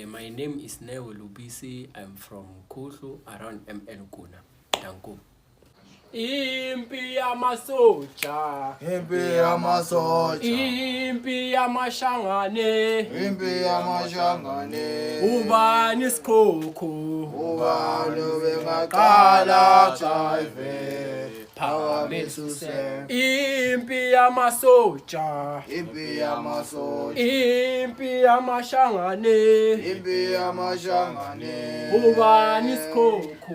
My name is Neo Lubisi. I'm from Kuhlu, around ML Kuna. Danko. Impi yamasoja, Impi yamasoja, impi yamashangane, impi yamashangane. Ubani sikhokho, Ubani bengaqala jive, phakamisuse. Impi yamasoja, impi yamasoja, impi yamashangane, impi yamashangane. Ubani sikhokho.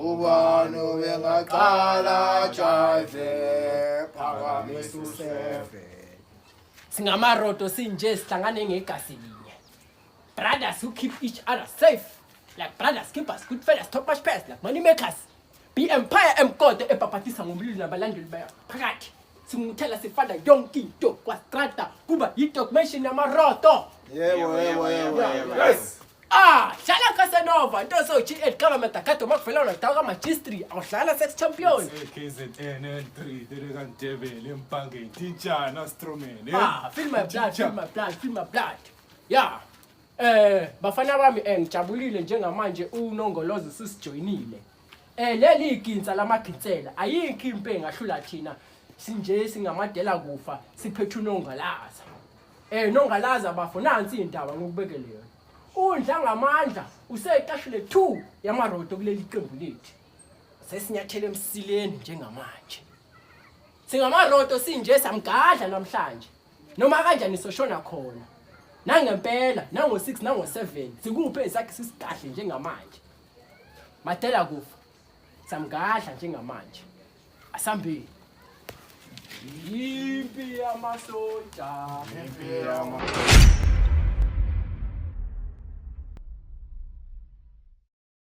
Ubani bengaqala jive, phakamisuse. Singamaroto sinje sihlangane ngegasi linye. Brothers who keep each other safe. Like brothers keepers, good fellas, top much pairs, like money makers. Be empire emkode epapatisa ngomlilo nabalandeli baya. Phakathi singuthela sifanda yonke into kwastrata kuba yi-documentation yamaroto. Yebo. Yes. Shala Casanova, nto so G8 government akato makufela unataka magistry, awudlala sex champion. KZN N3 Derekantebele empangeni Tinchana Stroman. Feel my blood. Yeah. Bafana bami ngijabulile njengamanje uNongolozo sisijoinile. Leli iginsa lamaginsela ayikho impe ngahlula thina. Sinje singamadela kufa siphethe uNongalaza. Nongalaza bafonansi indaba ngokubekeleyo. Undla ngamandla useqashile 2 yamaroto kuleli qembu lethu. Sesinyathele emsileni njengamanje. Singamaroto sinje samgadla namhlanje. Noma kanjani soshona khona. Nangempela nango 6 nango 7 sikuphe sakhe sisigahle njengamanje. Madela kufa. Samgadla njengamanje. Asambeni. Impi yamasoja. Impi yamasoja.